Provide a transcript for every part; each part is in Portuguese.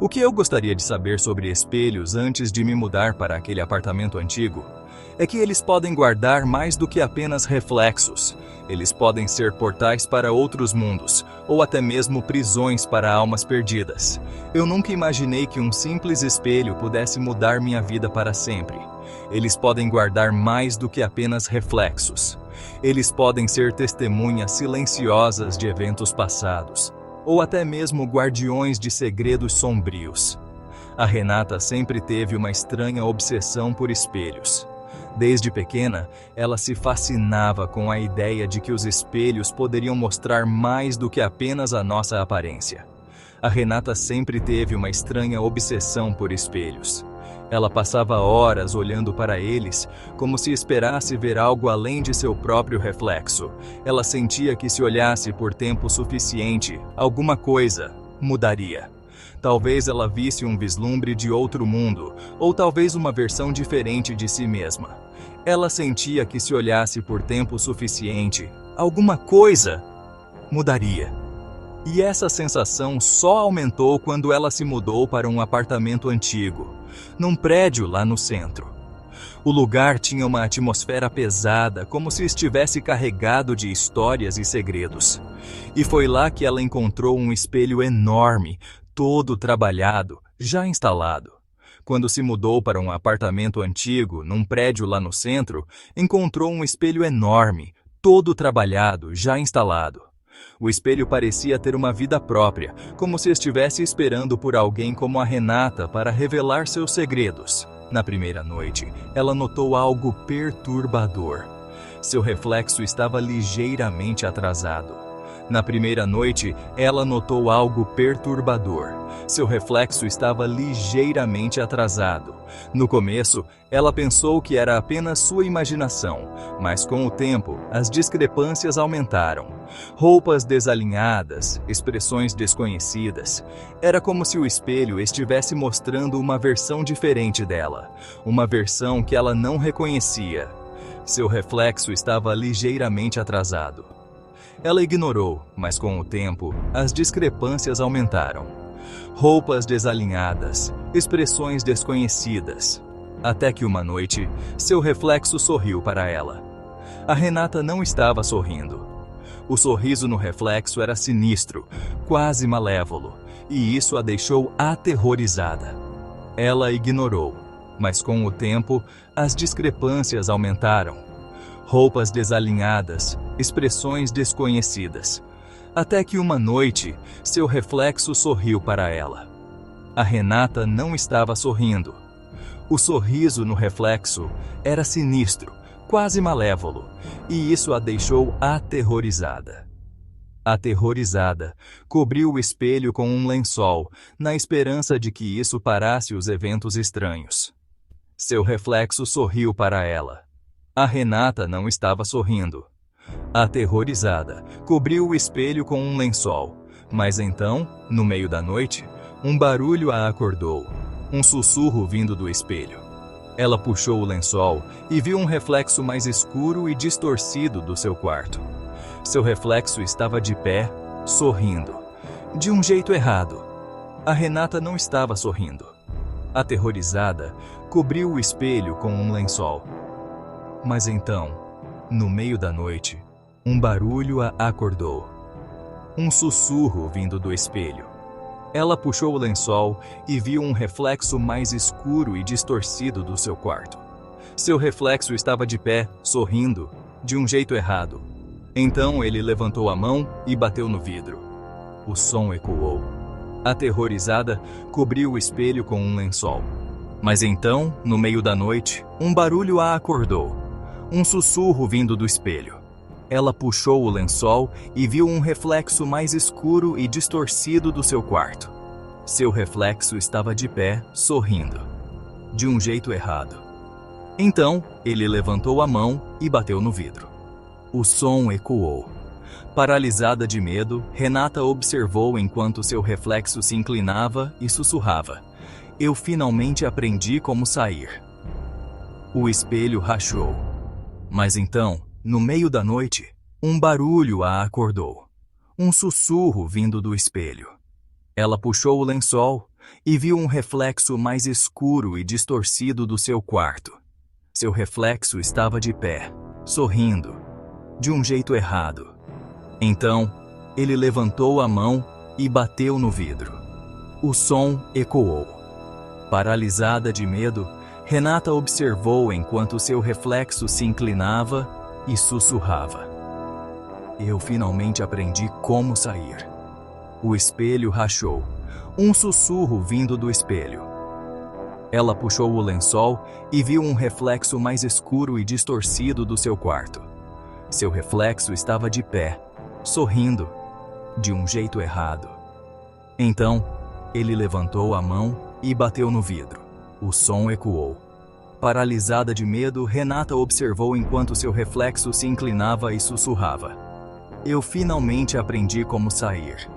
O que eu gostaria de saber sobre espelhos antes de me mudar para aquele apartamento antigo é que eles podem guardar mais do que apenas reflexos. Eles podem ser portais para outros mundos, ou até mesmo prisões para almas perdidas. Eu nunca imaginei que um simples espelho pudesse mudar minha vida para sempre. Eles podem guardar mais do que apenas reflexos. Eles podem ser testemunhas silenciosas de eventos passados, ou até mesmo guardiões de segredos sombrios. A Renata sempre teve uma estranha obsessão por espelhos. Desde pequena, ela se fascinava com a ideia de que os espelhos poderiam mostrar mais do que apenas a nossa aparência. A Renata sempre teve uma estranha obsessão por espelhos. Ela passava horas olhando para eles, como se esperasse ver algo além de seu próprio reflexo. Ela sentia que se olhasse por tempo suficiente, alguma coisa mudaria. Talvez ela visse um vislumbre de outro mundo, ou talvez uma versão diferente de si mesma. Ela sentia que se olhasse por tempo suficiente, alguma coisa mudaria. E essa sensação só aumentou quando ela se mudou para um apartamento antigo, num prédio lá no centro. O lugar tinha uma atmosfera pesada, como se estivesse carregado de histórias e segredos. E foi lá que ela encontrou um espelho enorme, todo trabalhado, já instalado. Quando se mudou para um apartamento antigo, num prédio lá no centro, encontrou um espelho enorme, todo trabalhado, já instalado. O espelho parecia ter uma vida própria, como se estivesse esperando por alguém como a Renata para revelar seus segredos. Na primeira noite, ela notou algo perturbador. Seu reflexo estava ligeiramente atrasado. Na primeira noite, ela notou algo perturbador. Seu reflexo estava ligeiramente atrasado. No começo, ela pensou que era apenas sua imaginação, mas com o tempo, as discrepâncias aumentaram. Roupas desalinhadas, expressões desconhecidas. Era como se o espelho estivesse mostrando uma versão diferente dela, uma versão que ela não reconhecia. Seu reflexo estava ligeiramente atrasado. Ela ignorou, mas com o tempo, as discrepâncias aumentaram. Roupas desalinhadas, expressões desconhecidas. Até que uma noite, seu reflexo sorriu para ela. A Renata não estava sorrindo. O sorriso no reflexo era sinistro, quase malévolo, e isso a deixou aterrorizada. Ela ignorou, mas com o tempo, as discrepâncias aumentaram. Roupas desalinhadas, expressões desconhecidas. Até que uma noite, seu reflexo sorriu para ela. A Renata não estava sorrindo. O sorriso no reflexo era sinistro, quase malévolo, e isso a deixou aterrorizada. Aterrorizada, cobriu o espelho com um lençol, na esperança de que isso parasse os eventos estranhos. Seu reflexo sorriu para ela. A Renata não estava sorrindo. Aterrorizada, cobriu o espelho com um lençol. Mas então, no meio da noite, um barulho a acordou. Um sussurro vindo do espelho. Ela puxou o lençol e viu um reflexo mais escuro e distorcido do seu quarto. Seu reflexo estava de pé, sorrindo. De um jeito errado. A Renata não estava sorrindo. Aterrorizada, cobriu o espelho com um lençol. Mas então, no meio da noite, um barulho a acordou. Um sussurro vindo do espelho. Ela puxou o lençol e viu um reflexo mais escuro e distorcido do seu quarto. Seu reflexo estava de pé, sorrindo, de um jeito errado. Então ele levantou a mão e bateu no vidro. O som ecoou. Aterrorizada, cobriu o espelho com um lençol. Mas então, no meio da noite, um barulho a acordou. Um sussurro vindo do espelho. Ela puxou o lençol e viu um reflexo mais escuro e distorcido do seu quarto. Seu reflexo estava de pé, sorrindo. De um jeito errado. Então, ele levantou a mão e bateu no vidro. O som ecoou. Paralisada de medo, Renata observou enquanto seu reflexo se inclinava e sussurrava. Eu finalmente aprendi como sair. O espelho rachou. Mas então, no meio da noite, um barulho a acordou. Um sussurro vindo do espelho. Ela puxou o lençol e viu um reflexo mais escuro e distorcido do seu quarto. Seu reflexo estava de pé, sorrindo, de um jeito errado. Então, ele levantou a mão e bateu no vidro. O som ecoou. Paralisada de medo, Renata observou enquanto seu reflexo se inclinava e sussurrava: "Eu finalmente aprendi como sair." O espelho rachou, um sussurro vindo do espelho. Ela puxou o lençol e viu um reflexo mais escuro e distorcido do seu quarto. Seu reflexo estava de pé, sorrindo, de um jeito errado. Então, ele levantou a mão e bateu no vidro. O som ecoou. Paralisada de medo, Renata observou enquanto seu reflexo se inclinava e sussurrava: "Eu finalmente aprendi como sair."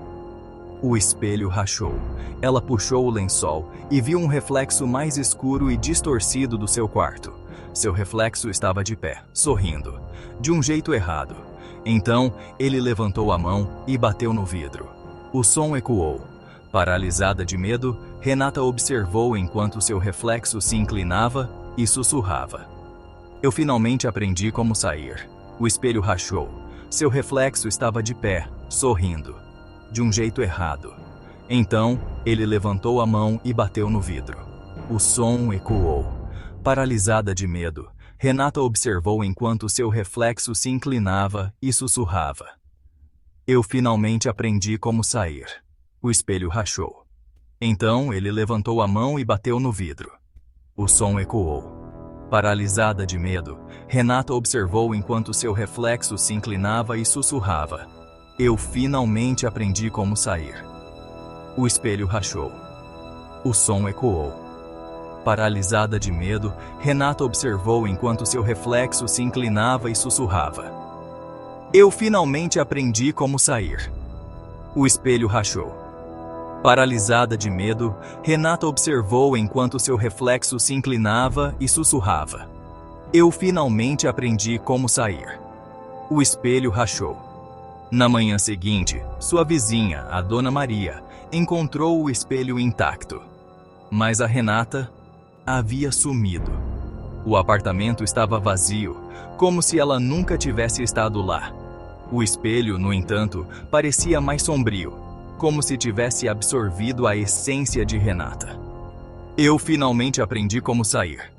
O espelho rachou. Ela puxou o lençol e viu um reflexo mais escuro e distorcido do seu quarto. Seu reflexo estava de pé, sorrindo, de um jeito errado. Então, ele levantou a mão e bateu no vidro. O som ecoou. Paralisada de medo, Renata observou enquanto seu reflexo se inclinava e sussurrava: "Eu finalmente aprendi como sair." O espelho rachou. Seu reflexo estava de pé, sorrindo, de um jeito errado. Então, ele levantou a mão e bateu no vidro. O som ecoou. Paralisada de medo, Renata observou enquanto seu reflexo se inclinava e sussurrava: "Eu finalmente aprendi como sair." O espelho rachou. Então, ele levantou a mão e bateu no vidro. O som ecoou. Paralisada de medo, Renata observou enquanto seu reflexo se inclinava e sussurrava: "Eu finalmente aprendi como sair." O espelho rachou. O som ecoou. Paralisada de medo, Renata observou enquanto seu reflexo se inclinava e sussurrava: "Eu finalmente aprendi como sair." O espelho rachou. Paralisada de medo, Renata observou enquanto seu reflexo se inclinava e sussurrava: "Eu finalmente aprendi como sair." O espelho rachou. Na manhã seguinte, sua vizinha, a Dona Maria, encontrou o espelho intacto. Mas a Renata havia sumido. O apartamento estava vazio, como se ela nunca tivesse estado lá. O espelho, no entanto, parecia mais sombrio, como se tivesse absorvido a essência de Renata. "Eu finalmente aprendi como sair."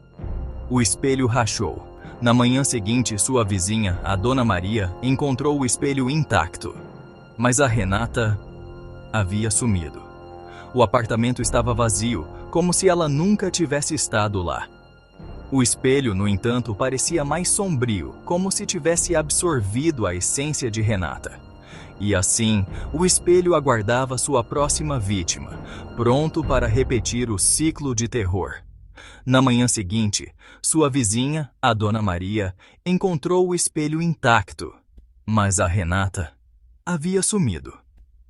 O espelho rachou. Na manhã seguinte, sua vizinha, a Dona Maria, encontrou o espelho intacto. Mas a Renata havia sumido. O apartamento estava vazio, como se ela nunca tivesse estado lá. O espelho, no entanto, parecia mais sombrio, como se tivesse absorvido a essência de Renata. E assim, o espelho aguardava sua próxima vítima, pronto para repetir o ciclo de terror. Na manhã seguinte, sua vizinha, a Dona Maria, encontrou o espelho intacto. Mas a Renata havia sumido.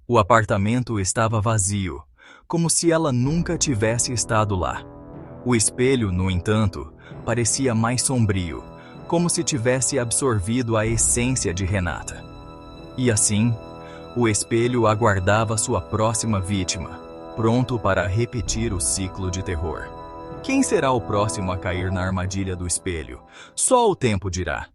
O apartamento estava vazio, como se ela nunca tivesse estado lá. O espelho, no entanto, parecia mais sombrio, como se tivesse absorvido a essência de Renata. E assim, o espelho aguardava sua próxima vítima, pronto para repetir o ciclo de terror. Quem será o próximo a cair na armadilha do espelho? Só o tempo dirá.